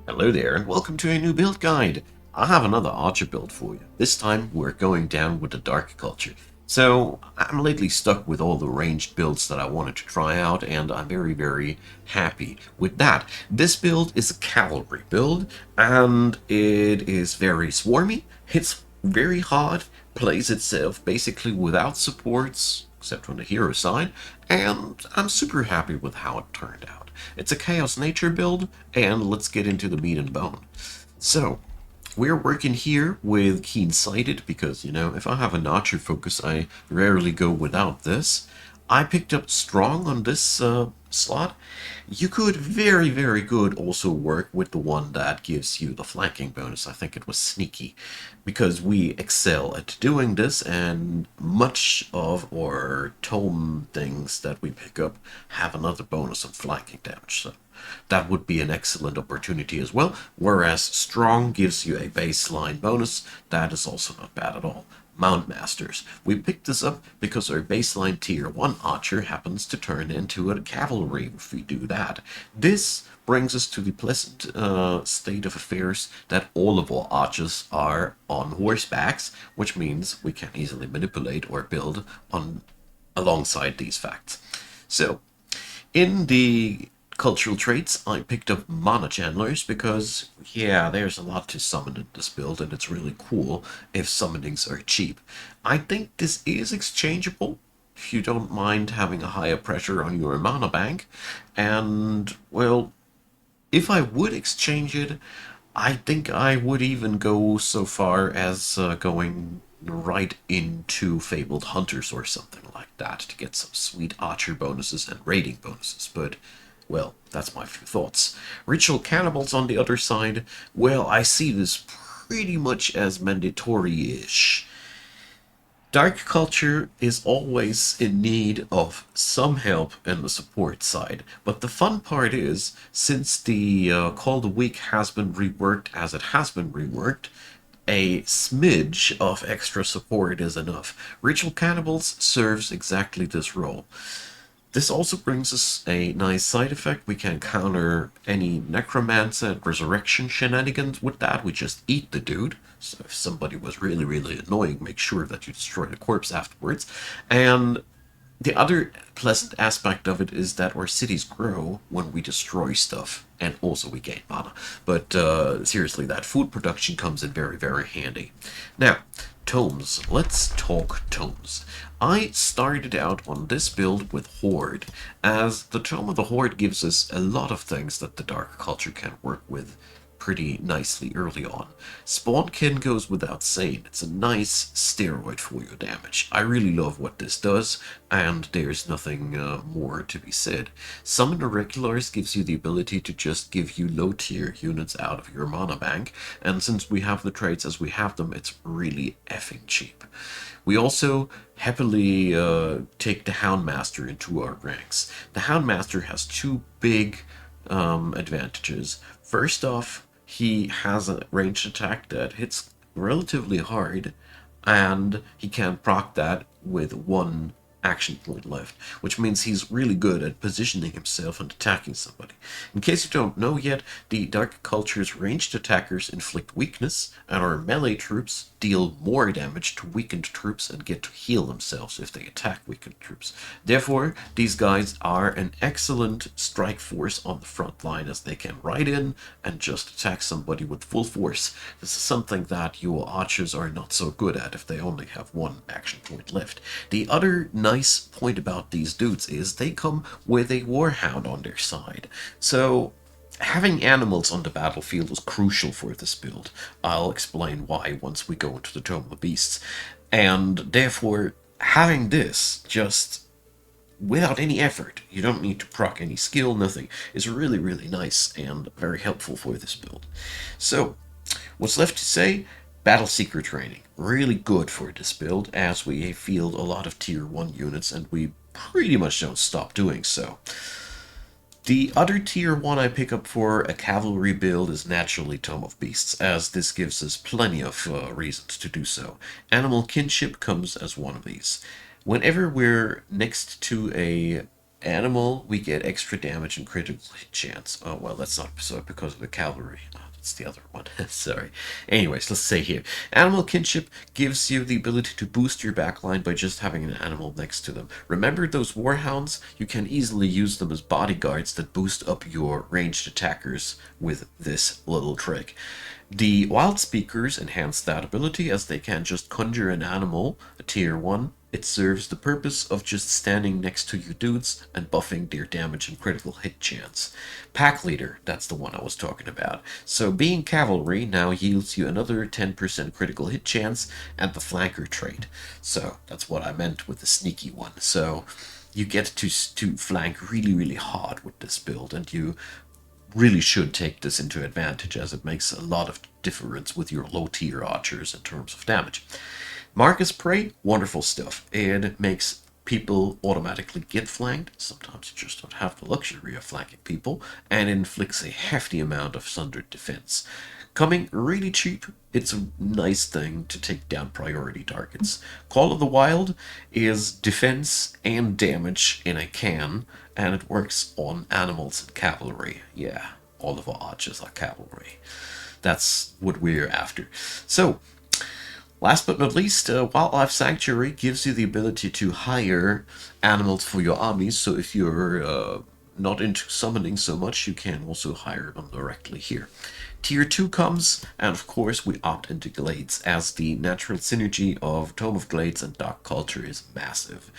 Hello there, and welcome to a new build guide. I have another archer build for you. This time we're going down with the dark culture. So I'm lately stuck with all the ranged builds that I wanted to try out, and I'm very happy with that. This build is a cavalry build, and it is very swarmy. Hits very hard, plays itself basically without supports, except on the hero side, and I'm super happy with how it turned out. It's a Chaos Nature build, and let's get into the meat and bone. So, we're working here with Keen Sighted because, if I have an archer focus, I rarely go without this. I picked up Strong on this slot. You could very good also work with the one that gives you the flanking bonus. I think it was Sneaky, because we excel at doing this, and much of our tome things that we pick up have another bonus of flanking damage. So that would be an excellent opportunity as well, whereas Strong gives you a baseline bonus. That is also not bad at all. Mount Masters. We picked this up because our baseline tier 1 archer happens to turn into a cavalry if we do that. This brings us to the pleasant state of affairs that all of our archers are on horsebacks, which means we can easily manipulate or build on alongside these facts. So, in the cultural traits, I picked up mana channelers because, yeah, there's a lot to summon in this build, and it's really cool if summonings are cheap. I think this is exchangeable if you don't mind having a higher pressure on your mana bank, and, well, if I would exchange it, I think I would even go so far as going right into Fabled Hunters or something like that to get some sweet archer bonuses and raiding bonuses, but, well, that's my few thoughts. Ritual Cannibals on the other side, well, I see this pretty much as mandatory-ish. Dark culture is always in need of some help in the support side, but the fun part is, since the Call the Week has been reworked as it has been reworked, a smidge of extra support is enough. Ritual Cannibals serves exactly this role. This also brings us a nice side effect. We can counter any necromancer and resurrection shenanigans with that. We just eat the dude. So if somebody was really annoying, make sure that you destroy the corpse afterwards. And the other pleasant aspect of it is that our cities grow when we destroy stuff, and also we gain mana. But seriously, that food production comes in very handy. Now, tomes. Let's talk tomes. I started out on this build with Horde, as the Tome of the Horde gives us a lot of things that the Dark Culture can work with pretty nicely early on. Spawnkin goes without saying, it's a nice steroid for your damage. I really love what this does, and there's nothing more to be said. Summon Irregulars gives you the ability to just give you low tier units out of your mana bank, and since we have the traits as we have them, it's really effing cheap. We also happily take the Houndmaster into our ranks. The Houndmaster has two big advantages. First off, he has a ranged attack that hits relatively hard, and he can proc that with one action point left, which means he's really good at positioning himself and attacking somebody. In case you don't know yet, the Dark Culture's ranged attackers inflict weakness, and our melee troops deal more damage to weakened troops and get to heal themselves if they attack weakened troops. Therefore, these guys are an excellent strike force on the front line, as they can ride in and just attack somebody with full force. This is something that your archers are not so good at if they only have one action point left. The other nice point about these dudes is they come with a warhound on their side. So having animals on the battlefield is crucial for this build. I'll explain why once we go into the Tome of the Beasts. And therefore, having this just without any effort, you don't need to proc any skill, nothing, is really nice and very helpful for this build. So, what's left to say? Battle Seeker training. Really good for this build, as we field a lot of tier 1 units, and we pretty much don't stop doing so. The other tier 1 I pick up for a cavalry build is naturally Tome of Beasts, as this gives us plenty of reasons to do so. Animal kinship comes as one of these. Whenever we're next to a Animal, we get extra damage and critical hit chance. Oh, well, that's not so because of the cavalry. Oh, that's the other one. Sorry. Anyways, let's say here. Animal kinship gives you the ability to boost your backline by just having an animal next to them. Remember those warhounds? You can easily use them as bodyguards that boost up your ranged attackers with this little trick. The wild speakers enhance that ability as they can just conjure an animal, a tier 1. It serves the purpose of just standing next to your dudes and buffing their damage and critical hit chance. Pack leader, that's the one I was talking about. So being cavalry now yields you another 10% critical hit chance and the flanker trait. So that's what I meant with the sneaky one. So you get to flank really hard with this build, and you really should take this into advantage as it makes a lot of difference with your low tier archers in terms of damage. Marcus Prey, wonderful stuff. It makes people automatically get flanked. Sometimes you just don't have the luxury of flanking people, and inflicts a hefty amount of sundered defense. Coming really cheap, it's a nice thing to take down priority targets. Call of the Wild is defense and damage in a can, and it works on animals and cavalry. Yeah, all of our archers are cavalry. That's what we're after. So, last but not least, Wildlife Sanctuary gives you the ability to hire animals for your armies, so if you're not into summoning so much, you can also hire them directly here. Tier 2 comes, and of course we opt into Glades, as the natural synergy of Tome of Glades and Dark Culture is massive.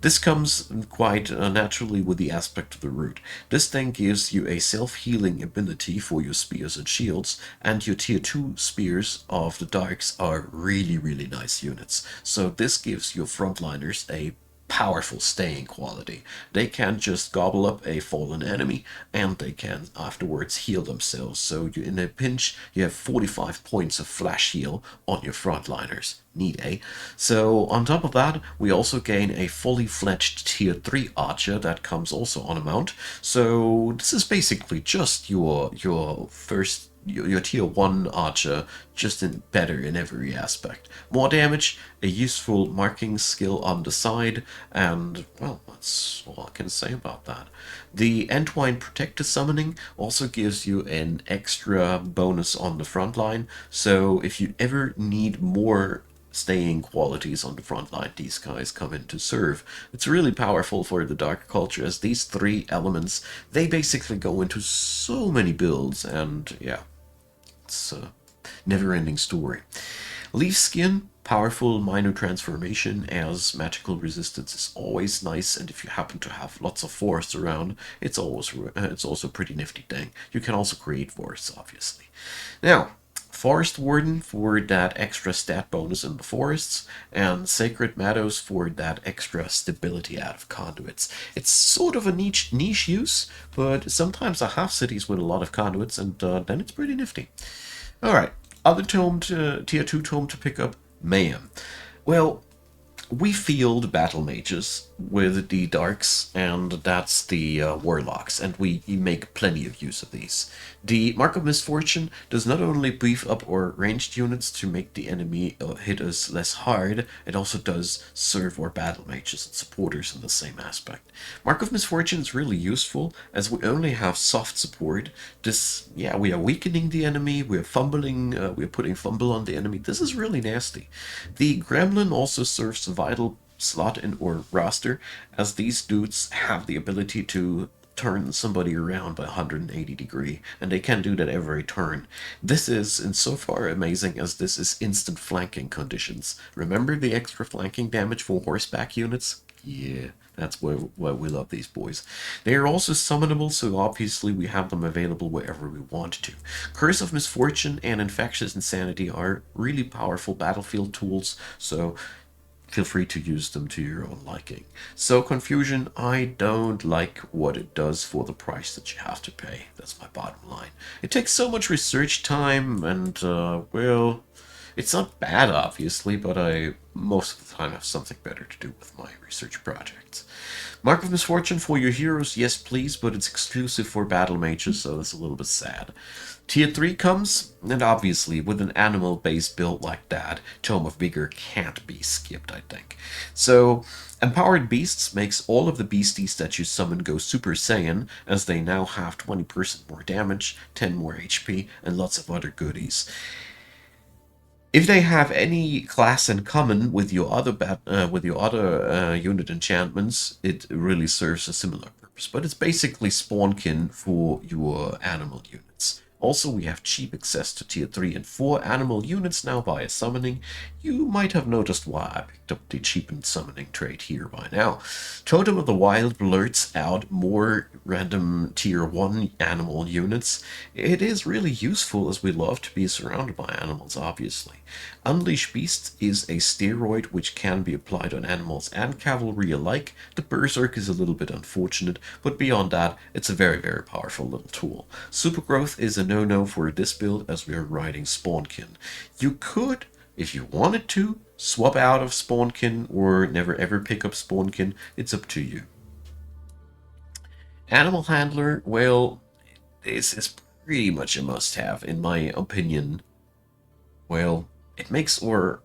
This comes quite naturally with the aspect of the root. This thing gives you a self-healing ability for your spears and shields, and your tier 2 spears of the darks are really nice units. So this gives your frontliners a powerful staying quality. They can just gobble up a fallen enemy, and they can afterwards heal themselves. So you, in a pinch, you have 45 points of flash heal on your frontliners. Neat, eh? So on top of that, we also gain a fully fledged tier 3 archer that comes also on a mount. So this is basically just your first your tier 1 archer, just better in every aspect. More damage, a useful marking skill on the side, and, well, that's all I can say about that. The Entwine Protector summoning also gives you an extra bonus on the front line, so if you ever need more staying qualities on the front line, these guys come in to serve. It's really powerful for the Dark Culture, as these three elements, they basically go into so many builds, and yeah, it's a never-ending story. Leaf Skin, powerful minor transformation, as magical resistance is always nice, and if you happen to have lots of forests around, it's also a pretty nifty thing. You can also create forests, obviously. Now, Forest Warden for that extra stat bonus in the forests, and Sacred Meadows for that extra stability out of conduits. It's sort of a niche use, but sometimes I have cities with a lot of conduits, and then it's pretty nifty. Alright, other tome tier 2 tome to pick up, Mayhem. Well, we field battle mages with the darks, and that's the warlocks, and we make plenty of use of these. The Mark of Misfortune does not only beef up our ranged units to make the enemy hit us less hard, it also does serve our battle mages and supporters in the same aspect. Mark of Misfortune is really useful, as we only have soft support. This, yeah, we are weakening the enemy, we're fumbling, we're putting fumble on the enemy. This is really nasty. The Gremlin also serves a vital slot in our roster, as these dudes have the ability to turn somebody around by 180 degree, and they can do that every turn. This is insofar amazing as this is instant flanking conditions. Remember the extra flanking damage for horseback units? Yeah, that's why we love these boys. They are also summonable, so obviously we have them available wherever we want to. Curse of Misfortune and Infectious Insanity are really powerful battlefield tools, so feel free to use them to your own liking. So Confusion, I don't like what it does for the price that you have to pay. That's my bottom line. It takes so much research time, and, well, It's not bad, obviously, but I most of the time have something better to do with my research projects. Mark of Misfortune for your heroes, yes please, but it's exclusive for battle mages, so that's a little bit sad. Tier 3 comes, and obviously with an animal-based build like that, Tome of Vigor can't be skipped, I think. So, Empowered Beasts makes all of the beasties that you summon go Super Saiyan, as they now have 20% more damage, 10 more HP, and lots of other goodies. If they have any class in common with your other unit enchantments, it really serves a similar purpose. But it's basically spawnkin for your animal units. Also, we have cheap access to tier 3 and 4 animal units now via summoning. You might have noticed why I picked up the cheapened summoning trait here by now. Totem of the Wild blurts out more random tier 1 animal units. It is really useful as we love to be surrounded by animals, obviously. Unleash Beast is a steroid which can be applied on animals and cavalry alike. The Berserk is a little bit unfortunate, but beyond that, it's a very, very powerful little tool. Supergrowth is a no-no for this build as we are riding Spawnkin. You could, if you wanted to, swap out of Spawnkin or never ever pick up Spawnkin. It's up to you. Animal Handler, well, this is pretty much a must-have, in my opinion. Well, it makes our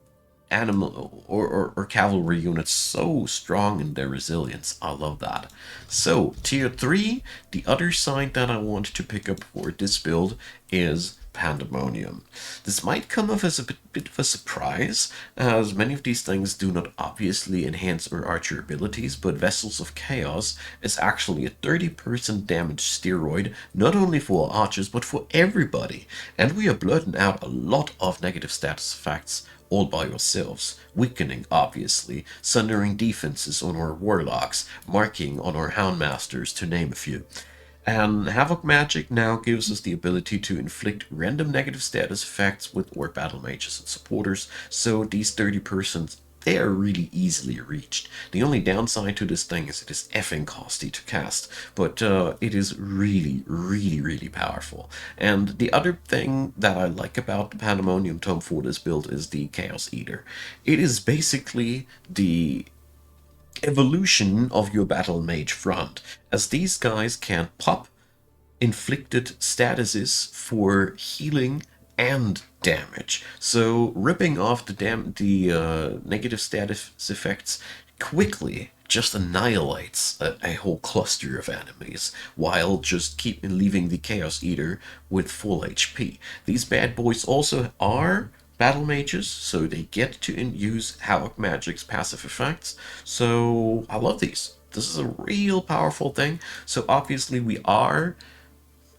animal or cavalry units so strong in their resilience. I love that. So, tier 3, the other side that I want to pick up for this build is Pandemonium. This might come off as a bit of a surprise, as many of these things do not obviously enhance our archer abilities, but Vessels of Chaos is actually a 30% damage steroid, not only for archers, but for everybody. And we are blurting out a lot of negative status effects all by yourselves, weakening, obviously, sundering defenses on our warlocks, marking on our houndmasters, to name a few. And Havoc Magic now gives us the ability to inflict random negative status effects with our battle mages and supporters, so these 30%, they are really easily reached. The only downside to this thing is it is effing costly to cast, but it is really, really, really powerful. And the other thing that I like about the Pandemonium Tome for this build is the Chaos Eater. It is basically the evolution of your battle mage front, as these guys can pop inflicted statuses for healing and damage. So ripping off the negative status effects quickly just annihilates a whole cluster of enemies, while just keep leaving the Chaos Eater with full HP. These bad boys also are battle mages, so they get to use Havoc Magic's passive effects. So I love these. This is a real powerful thing. So obviously we are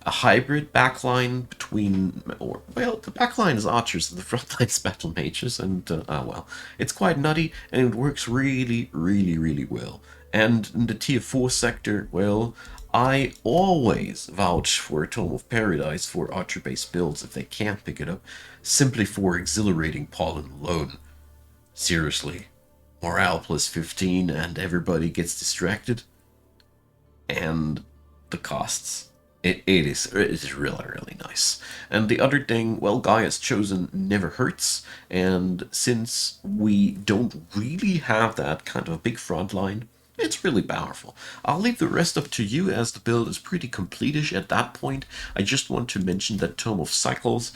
a hybrid backline between, or well, the backline is archers and the frontline is battle mages, and well, it's quite nutty and it works really, really, really well. And in the tier 4 sector, well, I always vouch for Tome of Paradise for archer-based builds if they can't pick it up, simply for exhilarating pollen alone. Seriously, morale plus 15 and everybody gets distracted, and the costs. It is really, really nice. And the other thing, well, Gaia's Chosen never hurts, and since we don't really have that kind of a big front line, it's really powerful. I'll leave the rest up to you as the build is pretty completish at that point. I just want to mention that Tome of Cycles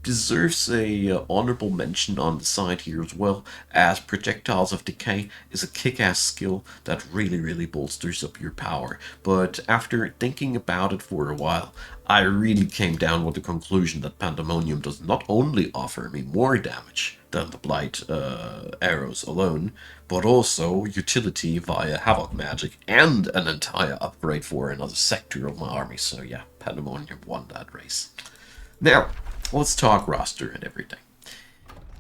deserves a honorable mention on the side here as well, as Projectiles of Decay is a kick-ass skill that really, really bolsters up your power. But after thinking about it for a while, I really came down with the conclusion that Pandemonium does not only offer me more damage than the Blight arrows alone, but also utility via Havoc Magic and an entire upgrade for another sector of my army. So yeah, Pandemonium won that race. Now, let's talk roster and everything.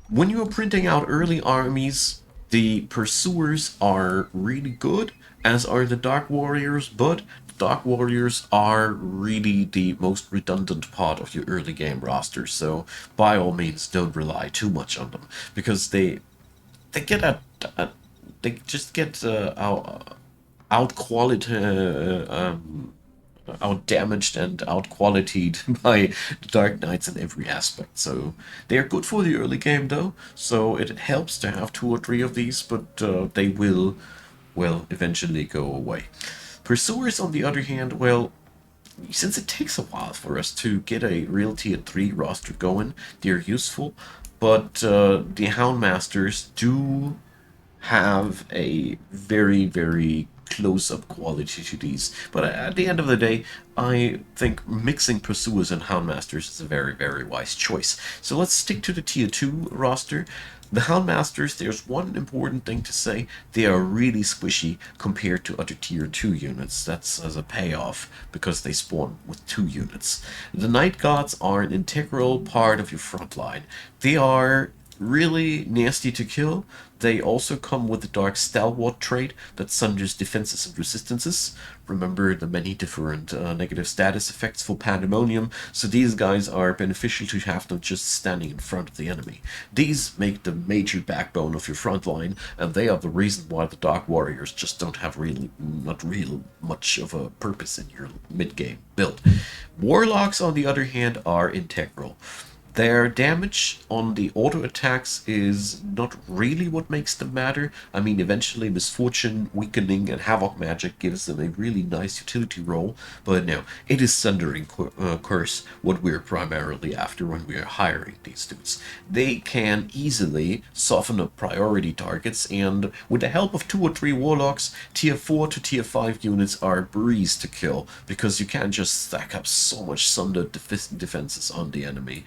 When you are printing out early armies, the Pursuers are really good, as are the Dark Warriors, but the Dark Warriors are really the most redundant part of your early game roster, so by all means don't rely too much on them, because they get they just get out quality out damaged and out qualityed by the Dark Knights in every aspect. So they are good for the early game though. So it helps to have two or three of these, but they will, well, eventually go away. Pursuers, on the other hand, well, since it takes a while for us to get a real tier 3 roster going, they're useful, but the Houndmasters do have a very, very close up quality to these. But at the end of the day, I think mixing Pursuers and Houndmasters is a very, very wise choice. So let's stick to the tier 2 roster. The Houndmasters, there's one important thing to say. They are really squishy compared to other tier 2 units. That's as a payoff, because they spawn with 2 units. The Night Gods are an integral part of your front line. They are really nasty to kill. They also come with the Dark Stalwart trait that sunders defenses and resistances. Remember the many different negative status effects for Pandemonium, so these guys are beneficial to have them just standing in front of the enemy. These make the major backbone of your front line, and they are the reason why the Dark Warriors just don't have really, not real much of a purpose in your mid-game build. Warlocks, on the other hand, are integral. Their damage on the auto attacks is not really what makes them matter. I mean, eventually Misfortune, Weakening, and Havoc Magic gives them a really nice utility role, but no, it is Sundering Curse what we're primarily after when we are hiring these dudes. They can easily soften up priority targets, and with the help of 2 or 3 Warlocks, tier 4 to tier 5 units are a breeze to kill, because you can just stack up so much sundered defenses on the enemy.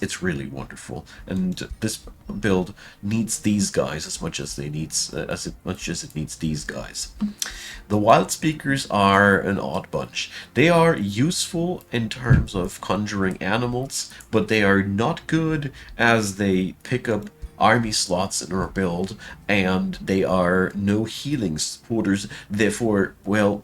It's really wonderful, and this build needs these guys as much as it needs these guys. The Wild Speakers are an odd bunch. They are useful in terms of conjuring animals, but they are not good as they pick up army slots in our build, and they are no healing supporters. Therefore, well,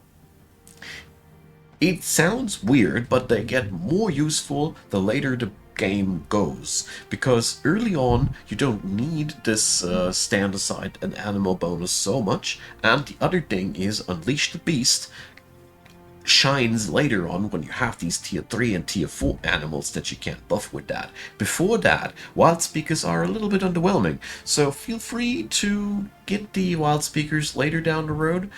it sounds weird, but they get more useful the later the game goes, because early on you don't need this stand aside an animal bonus so much, and the other thing is Unleash the Beast shines later on when you have these tier 3 and tier 4 animals that you can't buff with that. Before that, Wild Speakers are a little bit underwhelming, so feel free to get the Wild Speakers later down the road.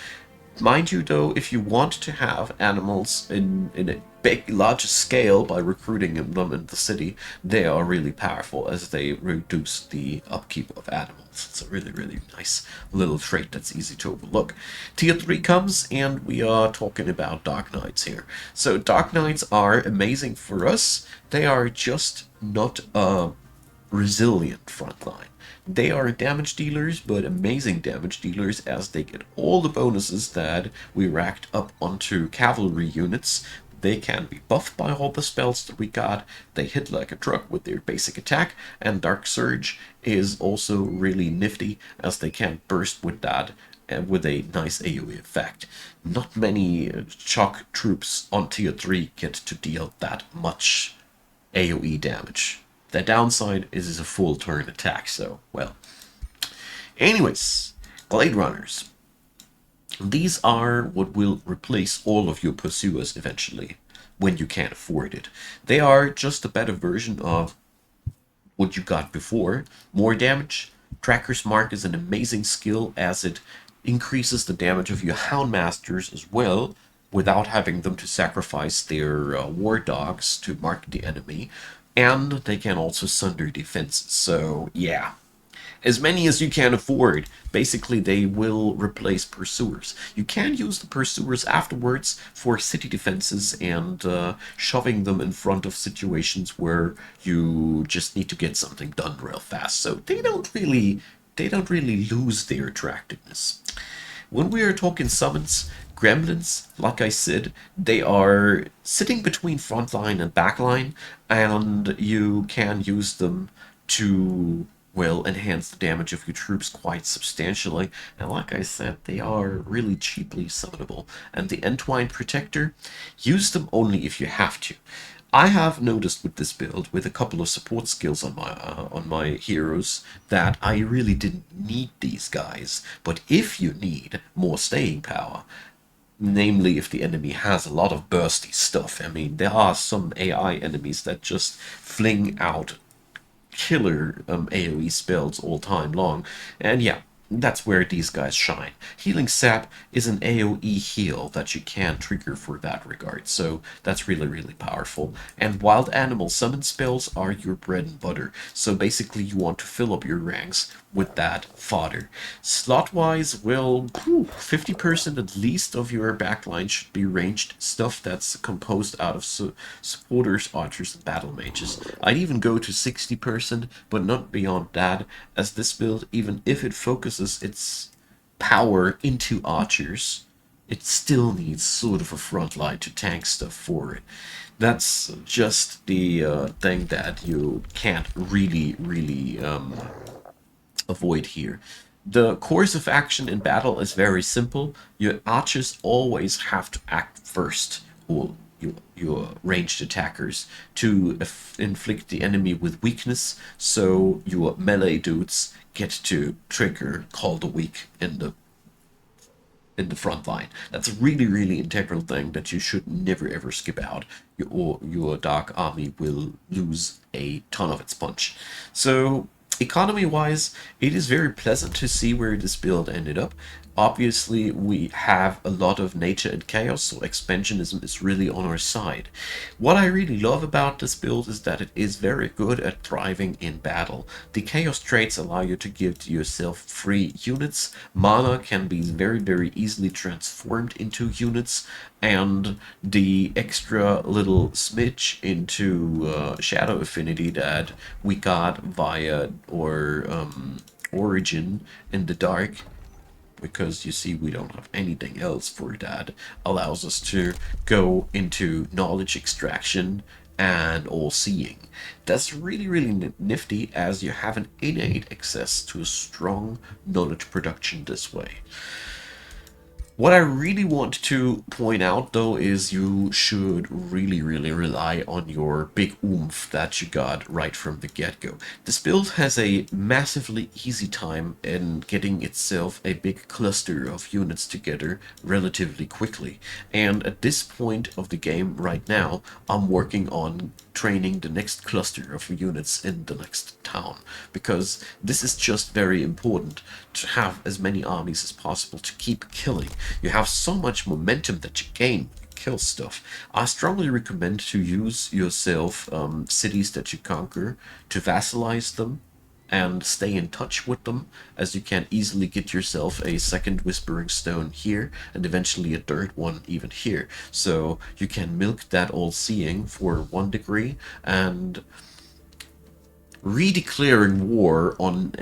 Mind you, though, if you want to have animals in a big, larger scale by recruiting them in the city, they are really powerful as they reduce the upkeep of animals. It's a really, really nice little trait that's easy to overlook. Tier 3 comes, and we are talking about Dark Knights here. So Dark Knights are amazing for us. They are just not a resilient frontline. They are damage dealers, but amazing damage dealers, as they get all the bonuses that we racked up onto cavalry units. They can be buffed by all the spells that we got. They hit like a truck with their basic attack, and Dark Surge is also really nifty, as they can burst with that and with a nice AoE effect. Not many shock troops on tier 3 get to deal that much AoE damage. The downside is a full turn attack, so, well. Anyways, Glade Runners. These are what will replace all of your Pursuers eventually, when you can't afford it. They are just a better version of what you got before. More damage. Tracker's Mark is an amazing skill, as it increases the damage of your Houndmasters as well, without having them to sacrifice their war dogs to mark the enemy. And they can also sunder defenses. So, yeah. As many as you can afford. Basically, they will replace Pursuers. You can use the Pursuers afterwards for city defenses and shoving them in front of situations where you just need to get something done real fast. So they don't really lose their attractiveness. When we are talking summons, gremlins, like I said, they are sitting between frontline and backline, and you can use them to, well, enhance the damage of your troops quite substantially. And like I said, they are really cheaply summonable. And the Entwine Protector, use them only if you have to. I have noticed with this build, with a couple of support skills on my heroes, that I really didn't need these guys. But if you need more staying power, namely if the enemy has a lot of bursty stuff. I mean, there are some AI enemies that just fling out killer AoE spells all time long, and yeah, that's where these guys shine. Healing Sap is an AoE heal that you can trigger for that regard, so that's really, really powerful. And Wild Animal Summon spells are your bread and butter, so basically you want to fill up your ranks with that fodder. Slot-wise, well, 50% at least of your backline should be ranged stuff that's composed out of supporters, archers, and battle mages. I'd even go to 60%, but not beyond that, as this build, even if it focuses its power into archers, it still needs sort of a front line to tank stuff for it. That's just the thing that you can't really avoid here. The course of action in battle is very simple. Your archers always have to act first, or your ranged attackers, to inflict the enemy with weakness, so your melee dudes get to trigger Call the Weak in the front line. That's a really, really integral thing that you should never ever skip out, or your Dark Army will lose a ton of its punch. So, economy wise, it is very pleasant to see where this build ended up. Obviously, we have a lot of nature and chaos, so expansionism is really on our side. What I really love about this build is that it is very good at thriving in battle. The chaos traits allow you to give to yourself free units. Mana can be very easily transformed into units, and the extra little smidge into shadow affinity that we got via or origin in the dark, because you see we don't have anything else for that, allows us to go into knowledge extraction and all seeing. That's really nifty, as you have an innate access to a strong knowledge production this way. What I really want to point out, though, is you should really rely on your big oomph that you got right from the get-go. This build has a massively easy time in getting itself a big cluster of units together relatively quickly. And at this point of the game right now, I'm working on training the next cluster of units in the next town, because this is just very important to have as many armies as possible to keep killing. You have so much momentum that you gain kill stuff. I strongly recommend to use yourself cities that you conquer to vassalize them and stay in touch with them, as you can easily get yourself a second Whispering Stone here and eventually a third one even here. So you can milk that all seeing for 1 degree, and redeclaring war on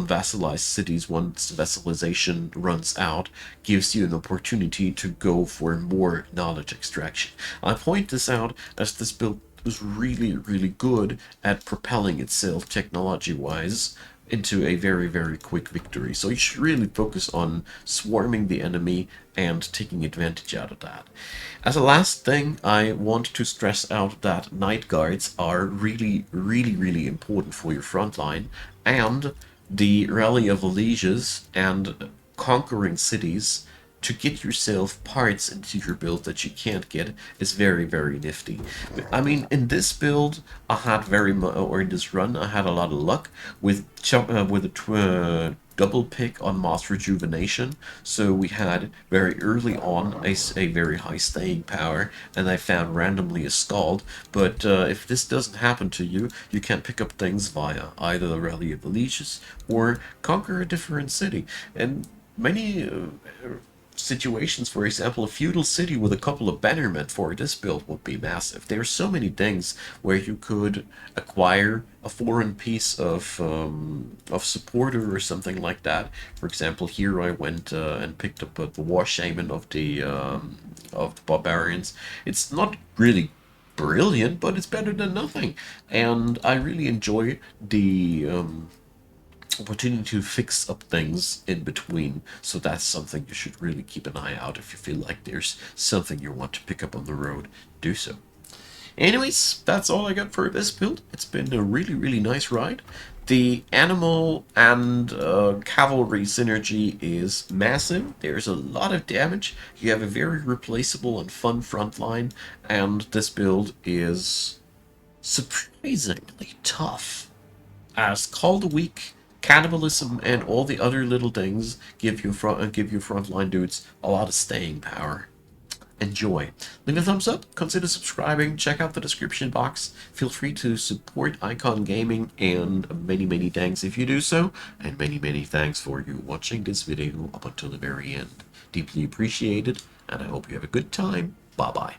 vassalized cities once vassalization runs out gives you an opportunity to go for more knowledge extraction. I point this out as this build is really good at propelling itself technology-wise into a very quick victory. So you should really focus on swarming the enemy and taking advantage out of that. As a last thing, I want to stress out that night guards are really important for your front line, and the Rally of Allegiance and conquering cities to get yourself parts into your build that you can't get is very nifty. I mean, in this build, I had or in this run, I had a lot of luck with a double pick on Mass Rejuvenation. So we had very early on a very high staying power, and I found randomly a Scald. But if this doesn't happen to you, you can pick up things via either the Rally of Allegiance or conquer a different city. And many situations, for example, a feudal city with a couple of bannermen for this build would be massive. There are so many things where you could acquire a foreign piece of supporter or something like that. For example, here I went and picked up the war shaman of the barbarians. It's not really brilliant, but it's better than nothing, and I really enjoy the opportunity to fix up things in between. So that's something you should really keep an eye out. If you feel like there's something you want to pick up on the road, do so. Anyways, that's all I got for this build. It's been a really nice ride. The animal and cavalry synergy is massive. There's a lot of damage. You have a very replaceable and fun front line, and this build is surprisingly tough. As Call the Weak, Cannibalism, and all the other little things give your frontline dudes a lot of staying power. Enjoy. Leave a thumbs up, consider subscribing, check out the description box. Feel free to support Icon Gaming, and many thanks if you do so, and many thanks for you watching this video up until the very end. Deeply appreciated, and I hope you have a good time. Bye bye.